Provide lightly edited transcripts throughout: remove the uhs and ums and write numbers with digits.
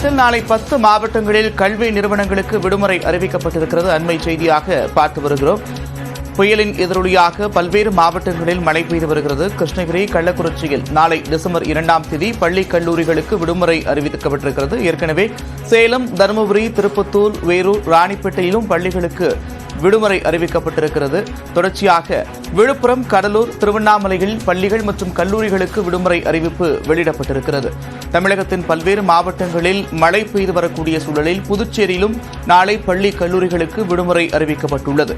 தமிழகத்தில் நாளை 10 மாவட்டங்களில் கல்வி நிறுவனங்களுக்கு விடுமுறை அறிவிக்கப்பட்டிருக்கிறது. அண்மை செய்தியாக பார்த்து வருகிறோம். புயலின் எதிரொலியாக பல்வேறு மாவட்டங்களில் மழை பெய்து வருகிறது. கிருஷ்ணகிரி, கள்ளக்குறிச்சியில் நாளை டிசம்பர் 2ஆம் தேதி பள்ளி கல்லூரிகளுக்கு விடுமுறை அறிவிக்கப்பட்டிருக்கிறது. ஏற்கனவே சேலம், தருமபுரி, திருப்பத்தூர், வேலூர், ராணிப்பேட்டையிலும் பள்ளிகளுக்கு விடுமுறை அறிவிக்கப்பட்டிருக்கிறது. தொடர்ச்சியாக விழுப்புரம், கடலூர், திருவண்ணாமலையில் பள்ளிகள் மற்றும் கல்லூரிகளுக்கு விடுமுறை அறிவிப்பு வெளியிடப்பட்டிருக்கிறது. தமிழகத்தின் பல்வேறு மாவட்டங்களில் மழை பெய்து வரக்கூடிய சூழலில் புதுச்சேரியிலும் நாளை பள்ளி கல்லூரிகளுக்கு விடுமுறை அறிவிக்கப்பட்டுள்ளது.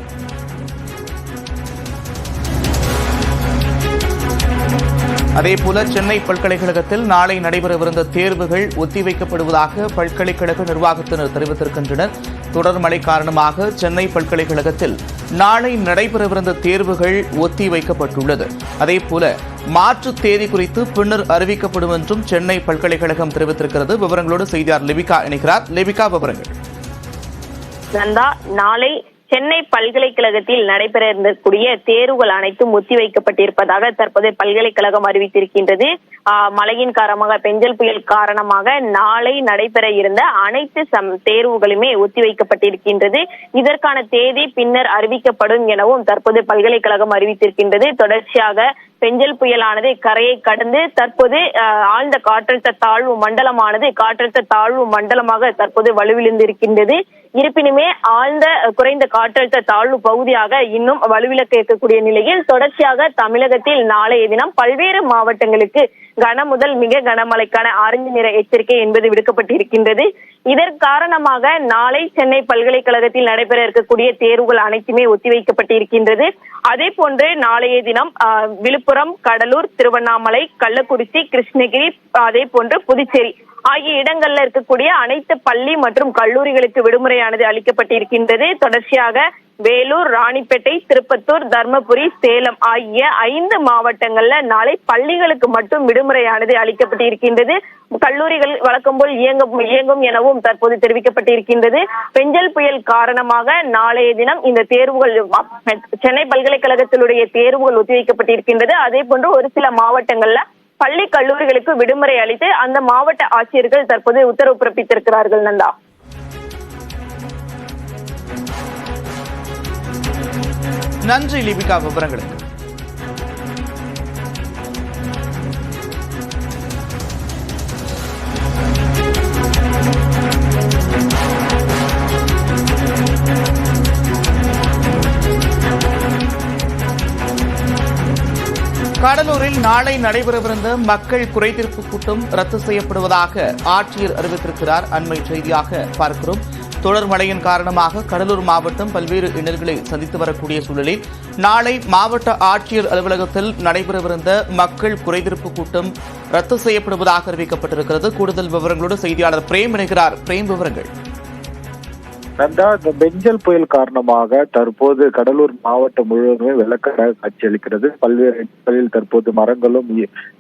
அதேபோல சென்னை பல்கலைக்கழகத்தில் நாளை நடைபெறவிருந்த தேர்வுகள் ஒத்திவைக்கப்படுவதாக பல்கலைக்கழக நிர்வாகத்தினர் தெரிவித்திருக்கின்றனர். தொடர் மழை காரணமாக சென்னை பல்கலைக்கழகத்தில் நாளை நடைபெறவிருந்த தேர்வுகள் ஒத்திவைக்கப்பட்டுள்ளது. அதேபோல மாற்று தேதி குறித்து பின்னர் அறிவிக்கப்படும் என்றும் சென்னை பல்கலைக்கழகம் தெரிவித்திருக்கிறது. விவரங்களோடு செய்தியாளர் லிபிகா இணைக்கிறார். லிபிகா, விவரங்கள். நாளை சென்னை பல்கலைக்கழகத்தில் நடைபெற இருக்கக்கூடிய தேர்வுகள் அனைத்தும் ஒத்திவைக்கப்பட்டிருப்பதாக தற்போது பல்கலைக்கழகம் அறிவித்திருக்கின்றது. மழையின் காரணமாக, பெஞ்சல் புயல் காரணமாக நாளை நடைபெற இருந்த அனைத்து தேர்வுகளுமே ஒத்திவைக்கப்பட்டிருக்கின்றது. இதற்கான தேதி பின்னர் அறிவிக்கப்படும் எனவும் தற்போது பல்கலைக்கழகம் அறிவித்திருக்கின்றது. தொடர்ச்சியாக பெஞ்சல் புயலானது கரையை கடந்து தற்போது ஆழ்ந்த காற்றழுத்த தாழ்வு மண்டலமானது காற்றழுத்த தாழ்வு மண்டலமாக தற்போது வலுவிழந்திருக்கின்றது. இருப்பினுமே ஆழ்ந்த குறைந்த காற்றழுத்த தாழ்வு பகுதியாக இன்னும் வலுவிழக்க இருக்கக்கூடிய நிலையில் தொடர்ச்சியாக தமிழகத்தில் நாளைய தினம் பல்வேறு மாவட்டங்களுக்கு கன முதல் மிக கனமழைக்கான ஆரஞ்சு நிற எச்சரிக்கை என்பது விடுக்கப்பட்டிருக்கின்றது. இதன் காரணமாக நாளை சென்னை பல்கலைக்கழகத்தில் நடைபெற இருக்கக்கூடிய தேர்வுகள் அனைத்துமே ஒத்திவைக்கப்பட்டிருக்கின்றது. அதே போன்று நாளைய தினம் விழுப்புரம், கடலூர், திருவண்ணாமலை, கள்ளக்குறிச்சி, கிருஷ்ணகிரி, அதே போன்று புதுச்சேரி ஆகிய இடங்கள்ல இருக்கக்கூடிய அனைத்து பள்ளி மற்றும் கல்லூரிகளுக்கு விடுமுறையானது அளிக்கப்பட்டிருக்கின்றது. தொடர்ச்சியாக வேலூர், ராணிப்பேட்டை, திருப்பத்தூர், தர்மபுரி, சேலம் ஆகிய 5 மாவட்டங்கள்ல நாளை பள்ளிகளுக்கு மட்டும் விடுமுறையானது அளிக்கப்பட்டிருக்கின்றது. கல்லூரிகள் வழக்கம் போல் இயங்கும் எனவும் தற்போது தெரிவிக்கப்பட்டிருக்கின்றது. பெஞ்சல் புயல் காரணமாக நாளைய தினம் இந்த தேர்வுகள் சென்னை பல்கலைக்கழகத்தினுடைய தேர்வுகள் ஒத்திவைக்கப்பட்டிருக்கின்றது. அதே போன்று ஒரு சில மாவட்டங்கள்ல பள்ளி கல்லூரிகளுக்கு விடுமுறை அளித்து அந்த மாவட்ட ஆட்சியர்கள் தற்போது உத்தரவு பிறப்பித்திருக்கிறார்கள். நந்தா, நன்றி லிபிகா, விவரங்களுக்கு. கடலூரில் நாளை நடைபெறவிருந்த மக்கள் குறைதீர்ப்பு கூட்டம் ரத்து செய்யப்படுவதாக ஆட்சியர் அறிவித்திருக்கிறார். அண்மை செய்தியாக பார்க்கிறோம். தொடர் மழையின் காரணமாக கடலூர் மாவட்டம் பல்வேறு இடர்களை சந்தித்து வரக்கூடிய சூழலில் நாளை மாவட்ட ஆட்சியர் அலுவலகத்தில் நடைபெறவிருந்த மக்கள் குறைதீர்ப்பு கூட்டம் ரத்து செய்யப்படுவதாக அறிவிக்கப்பட்டிருக்கிறது. கூடுதல் விவரங்களோடு செய்தியாளர் பிரேம் இணைகிறார். பிரேம், விவரங்கள். நந்தா, இந்த பெஞ்சல் புயல் காரணமாக தற்போது கடலூர் மாவட்டம் முழுவதுமே வெள்ளக்காடாக காட்சியளிக்கிறது. பல்வேறு இடங்களில் தற்போது மரங்களும்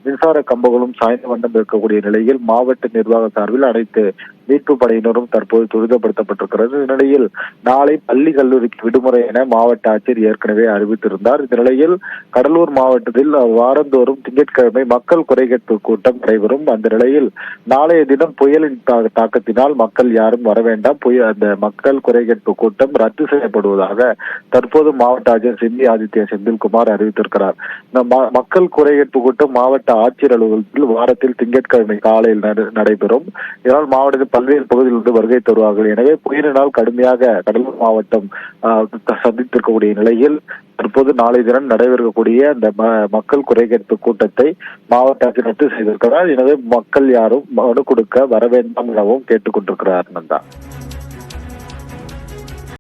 மின்சார கம்பங்களும் சாய்ந்த வண்ணம் இருக்கக்கூடிய நிலையில் மாவட்ட நிர்வாக சார்பில் அனைத்து மீட்பு படையினரும் தற்போது துரிதப்படுத்தப்பட்டிருக்கிறது. இந்நிலையில் நாளை பள்ளி கல்லூரிக்கு விடுமுறை என மாவட்ட ஆட்சியர் ஏற்கனவே அறிவித்திருந்தார். இந்த நிலையில் கடலூர் மாவட்டத்தில் வாரந்தோறும் திங்கட்கிழமை மக்கள் குறைகேட்பு கூட்டம் நடைபெறும். அந்த நிலையில் நாளைய தினம் புயலின் தாக்கத்தினால் மக்கள் யாரும் வர வேண்டாம், அந்த மக்கள் குறைகேட்பு கூட்டம் ரத்து செய்யப்படுவதாக தற்போது மாவட்ட ஆட்சியர் சிந்தி ஆதித்ய செந்தில்குமார் அறிவித்திருக்கிறார். இந்த மக்கள் குறைகேட்பு கூட்டம் மாவட்ட ஆட்சியர் அலுவலகத்தில் வாரத்தில் திங்கட்கிழமை காலையில் நடைபெறும். இதனால் மாவட்டத்தில் பல்வேறு பகுதியிலிருந்து வருகை தருவார்கள். எனவே புயலினால் கடுமையாக கடலூர் மாவட்டம் சந்தித்திருக்கக்கூடிய நிலையில் தற்போது நாளை தினம் நடைபெறக்கூடிய இந்த மக்கள் குறைகேட்பு கூட்டத்தை மாவட்ட ஆட்சியர் ரத்து செய்திருக்கிறார். எனவே மக்கள் யாரும் மனு கொடுக்க வர வேண்டாம் எனவும் கேட்டுக் கொண்டிருக்கிறார். நந்தா.